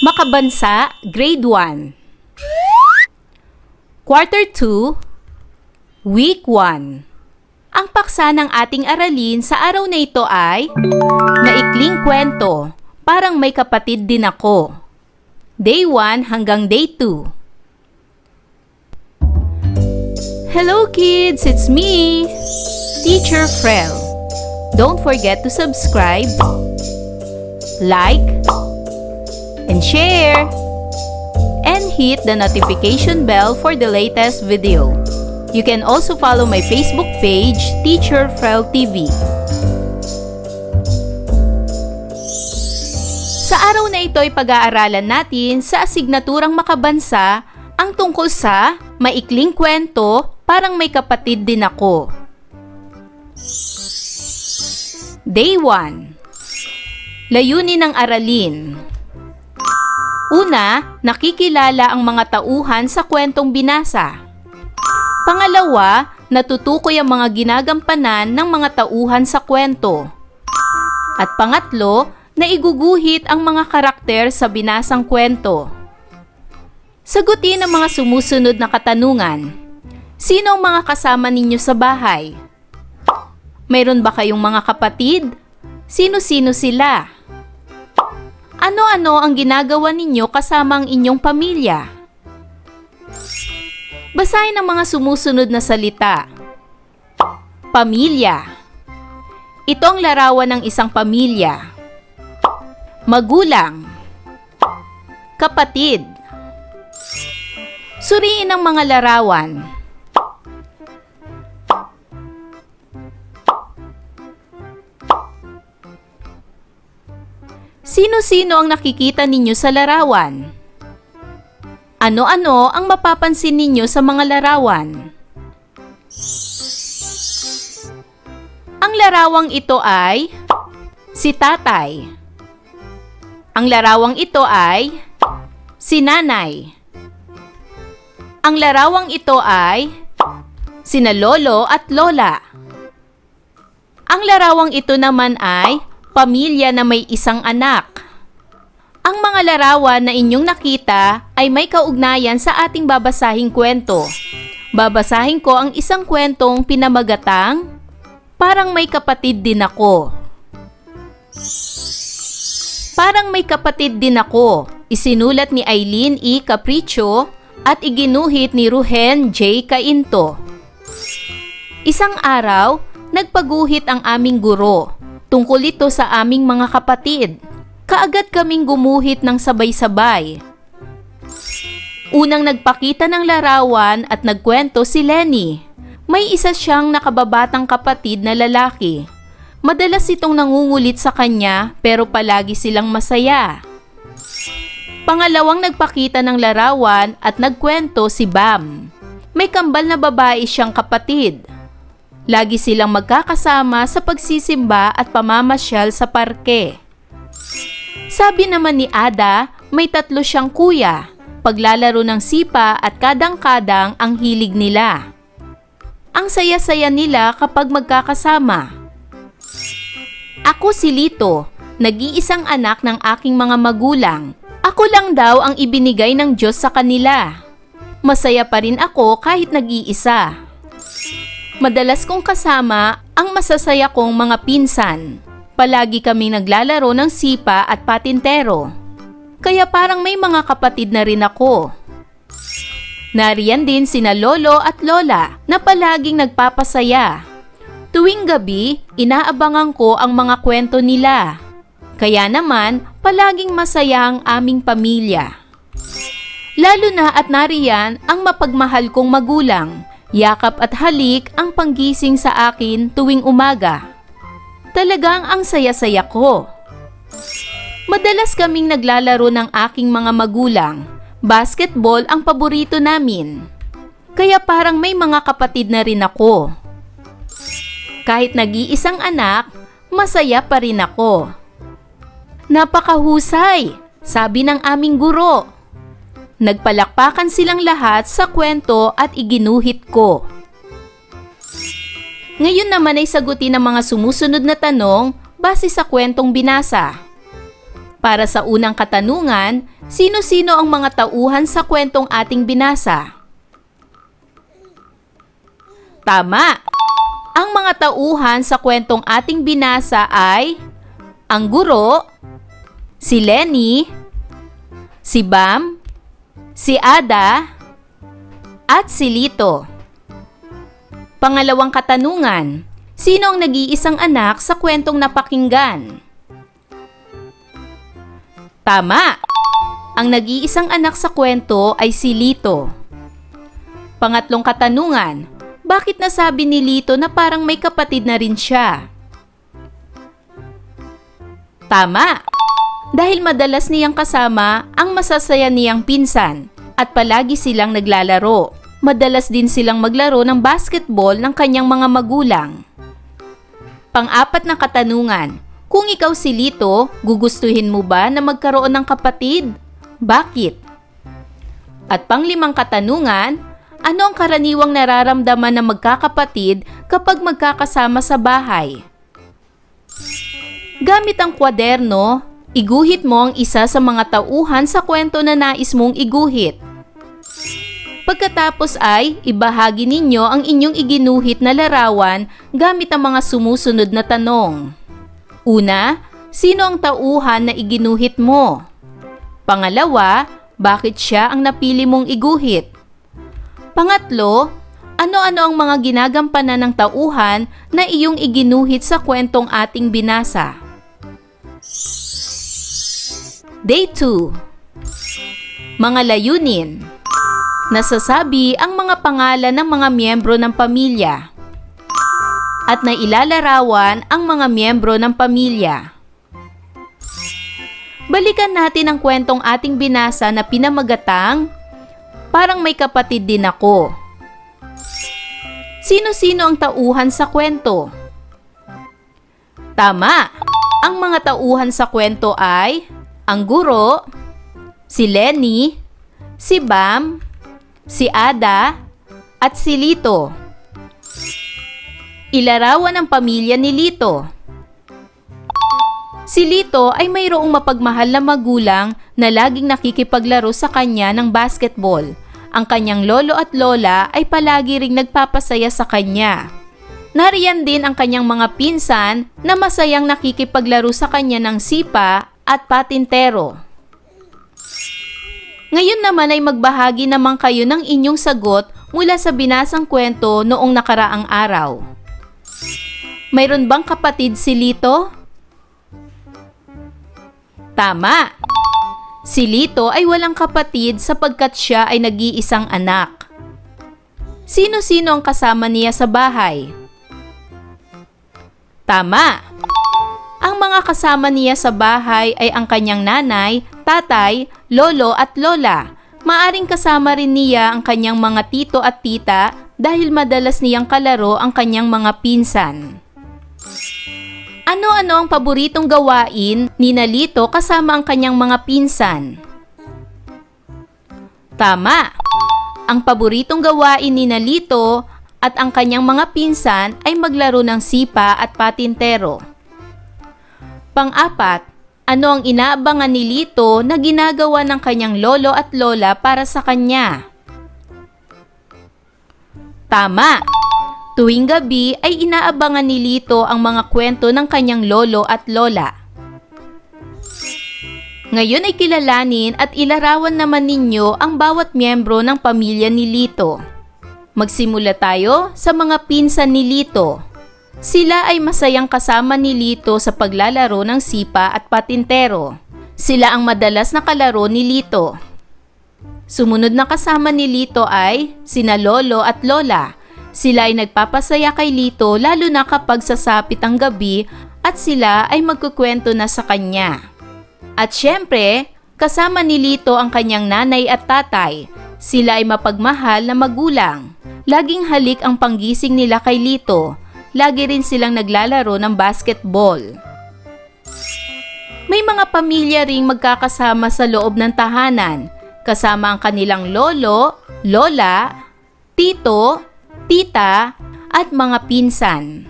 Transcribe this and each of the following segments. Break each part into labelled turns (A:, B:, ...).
A: Makabansa, Grade 1 Quarter 2, Week 1. Ang paksa ng ating aralin sa araw na ito ay Maikling Kwento, Parang May Kapatid Din Ako. Day 1 hanggang Day 2. Hello kids, it's me, Teacher Frel. Don't forget to subscribe, like, and share, and hit the notification bell for the latest video. You can also follow my Facebook page, Teacher Frel TV. Sa araw na ito ay pag-aaralan natin sa asignaturang makabansa ang tungkol sa maikling kwento, parang may kapatid din ako. Day 1. Layunin ng aralin. Una, nakikilala ang mga tauhan sa kwentong binasa. Pangalawa, natutukoy ang mga ginagampanan ng mga tauhan sa kwento. At pangatlo, naiguguhit ang mga karakter sa binasang kwento. Sagutin ang mga sumusunod na katanungan. Sino ang mga kasama ninyo sa bahay? Mayroon ba kayong mga kapatid? Sino-sino sila? Ano-ano ang ginagawa ninyo kasama ang inyong pamilya? Basahin ang mga sumusunod na salita. Pamilya. Ito ang larawan ng isang pamilya. Magulang. Kapatid. Suriin ang mga larawan. Sino-sino ang nakikita ninyo sa larawan? Ano-ano ang mapapansin ninyo sa mga larawan? Ang larawang ito ay si tatay. Ang larawang ito ay si nanay. Ang larawang ito ay sina lolo at lola. Ang larawang ito naman ay pamilya na may isang anak. Ang mga larawan na inyong nakita ay may kaugnayan sa ating babasahing kwento. Babasahin ko ang isang kwentong pinamagatang Parang May Kapatid Din Ako. Parang May Kapatid Din Ako, isinulat ni Eileen E. Capricho at iginuhit ni Ruhen J. Cainto. Isang araw, nagpaguhit ang aming guro. Tungkol ito sa aming mga kapatid. Kaagad kaming gumuhit ng sabay-sabay. Unang nagpakita ng larawan at nagkwento si Lenny. May isa siyang nakababatang kapatid na lalaki. Madalas itong nangungulit sa kanya pero palagi silang masaya. Pangalawang nagpakita ng larawan at nagkwento si Bam. May kambal na babae siyang kapatid. Lagi silang magkakasama sa pagsisimba at pamamasyal sa parke. Sabi naman ni Ada, may 3 siyang kuya. Paglalaro ng sipa at kadang-kadang ang hilig nila. Ang saya-saya nila kapag magkakasama. Ako si Lito, nag-iisang anak ng aking mga magulang. Ako lang daw ang ibinigay ng Diyos sa kanila. Masaya pa rin ako kahit nag-iisa. Madalas kong kasama ang masasaya kong mga pinsan. Palagi kaming naglalaro ng sipa at patintero. Kaya parang may mga kapatid na rin ako. Nariyan din sina lolo at lola na palaging nagpapasaya. Tuwing gabi, inaabangan ko ang mga kwento nila. Kaya naman, palaging masaya ang aming pamilya. Lalo na at nariyan ang mapagmahal kong magulang. Yakap at halik ang panggising sa akin tuwing umaga. Talagang ang saya-saya ko. Madalas kaming naglalaro ng aking mga magulang. Basketball ang paborito namin. Kaya parang may mga kapatid na rin ako. Kahit nag-iisang anak, masaya pa rin ako. Napakahusay, sabi ng aming guro. Nagpalakpakan silang lahat sa kwento at iginuhit ko. Ngayon naman ay sagutin ang mga sumusunod na tanong base sa kwentong binasa. Para sa unang katanungan, Sino-sino ang mga tauhan sa kwentong ating binasa? Tama! Ang mga tauhan sa kwentong ating binasa ay ang guro, si Lenny, si Bam, si Ada, at si Lito. Pangalawang katanungan, sino ang nag-iisang anak sa kwentong napakinggan? Tama! Ang nag-iisang anak sa kwento ay si Lito. Pangatlong katanungan, bakit nasabi ni Lito na parang may kapatid na rin siya? Tama! Dahil madalas niyang kasama ang masasaya niyang pinsan at palagi silang naglalaro. Madalas din silang maglaro ng basketball ng kanyang mga magulang. Pang-apat na katanungan, kung ikaw si Lito, gugustuhin mo ba na magkaroon ng kapatid? Bakit? At pang-limang katanungan, ano ang karaniwang nararamdaman ng magkakapatid kapag magkakasama sa bahay? Gamit ang kwaderno, iguhit mo ang isa sa mga tauhan sa kwento na nais mong iguhit. Pagkatapos ay ibahagi ninyo ang inyong iginuhit na larawan gamit ang mga sumusunod na tanong. Una, sino ang tauhan na iginuhit mo? Pangalawa, bakit siya ang napili mong iguhit? Pangatlo, ano-ano ang mga ginagampanan ng tauhan na iyong iginuhit sa kwentong ating binasa? Day 2. Mga layunin. Nasasabi ang mga pangalan ng mga miyembro ng pamilya at nailalarawan ang mga miyembro ng pamilya. Balikan natin ang kwentong ating binasa na pinamagatang Parang May Kapatid Din Ako. Sino-sino ang tauhan sa kwento? Tama! Ang mga tauhan sa kwento ay ang guro, si Lenny, si Bam, si Ada, at si Lito. Ilarawan ang pamilya ni Lito. Si Lito ay mayroong mapagmahal na magulang na laging nakikipaglaro sa kanya ng basketball. Ang kanyang lolo at lola ay palagi ring nagpapasaya sa kanya. Nariyan din ang kanyang mga pinsan na masayang nakikipaglaro sa kanya ng sipa at patintero. Ngayon naman ay magbahagi naman kayo ng inyong sagot mula sa binasang kwento noong nakaraang araw. Mayroon bang kapatid si Lito? Tama! Si Lito ay walang kapatid sapagkat siya ay nag-iisang anak. Sino-sino ang kasama niya sa bahay? Tama! Ang mga kasama niya sa bahay ay ang kanyang nanay, tatay, lolo at lola. Maaring kasama rin niya ang kanyang mga tito at tita dahil madalas niyang kalaro ang kanyang mga pinsan. Ano-ano ang paboritong gawain ni Lito kasama ang kanyang mga pinsan? Tama! Ang paboritong gawain ni Lito at ang kanyang mga pinsan ay maglaro ng sipa at patintero. Pang-apat, ano ang inaabangan ni Lito na ginagawa ng kanyang lolo at lola para sa kanya? Tama! Tuwing gabi ay inaabangan ni Lito ang mga kwento ng kanyang lolo at lola. Ngayon ay kilalanin at ilarawan naman ninyo ang bawat miyembro ng pamilya ni Lito. Magsimula tayo sa mga pinsan ni Lito. Sila ay masayang kasama ni Lito sa paglalaro ng sipa at patintero. Sila ang madalas na kalaro ni Lito. Sumunod na kasama ni Lito ay sina lolo at lola. Sila ay nagpapasaya kay Lito lalo na kapag sasapit ang gabi at sila ay magkukwento na sa kanya. At syempre, kasama ni Lito ang kanyang nanay at tatay. Sila ay mapagmahal na magulang. Laging halik ang panggising nila kay Lito. Lagi rin silang naglalaro ng basketball. May mga pamilya ring magkakasama sa loob ng tahanan, kasama ang kanilang lolo, lola, tito, tita, at mga pinsan.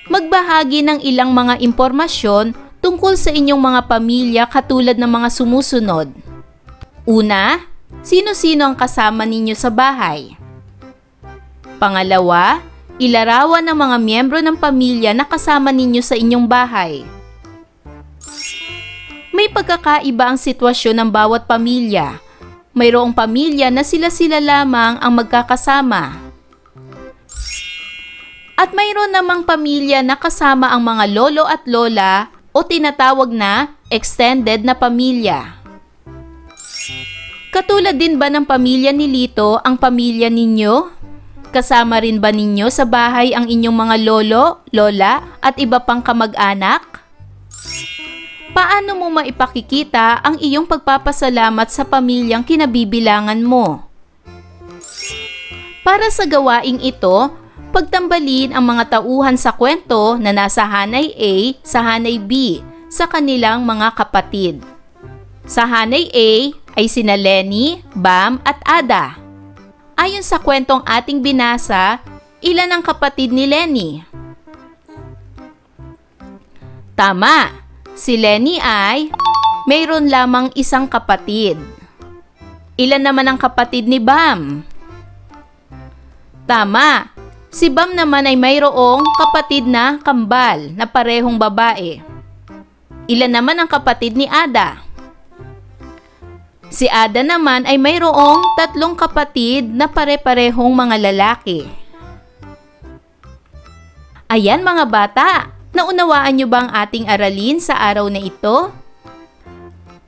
A: Magbahagi ng ilang mga impormasyon tungkol sa inyong mga pamilya katulad ng mga sumusunod. Una, sino-sino ang kasama ninyo sa bahay? Pangalawa, ilarawan ng mga miyembro ng pamilya na kasama ninyo sa inyong bahay. May pagkakaiba ang sitwasyon ng bawat pamilya. Mayroong pamilya na sila-sila lamang ang magkakasama. At mayroon namang pamilya na kasama ang mga lolo at lola o tinatawag na extended na pamilya. Katulad din ba ng pamilya ni Lito ang pamilya ninyo? Kasama rin ba ninyo sa bahay ang inyong mga lolo, lola at iba pang kamag-anak? Paano mo maipakikita ang iyong pagpapasalamat sa pamilyang kinabibilangan mo? Para sa gawaing ito, pagtambalin ang mga tauhan sa kwento na nasa hanay A sa hanay B sa kanilang mga kapatid. Sa hanay A ay sina Lenny, Bam at Ada. Ayon sa kwentong ating binasa, ilan ang kapatid ni Lenny? Tama! Si Lenny ay mayroon lamang isang kapatid. Ilan naman ang kapatid ni Bam? Tama! Si Bam naman ay mayroong kapatid na kambal na parehong babae. Ilan naman ang kapatid ni Ada? Si Ada naman ay mayroong 3 kapatid na pare-parehong mga lalaki. Ayan mga bata! Naunawaan niyo ba ang ating aralin sa araw na ito?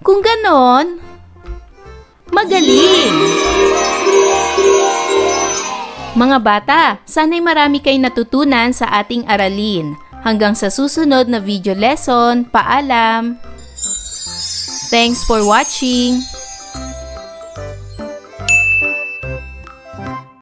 A: Kung ganon, magaling! Mga bata, sana'y marami kayong natutunan sa ating aralin. Hanggang sa susunod na video lesson, paalam! Thanks for watching!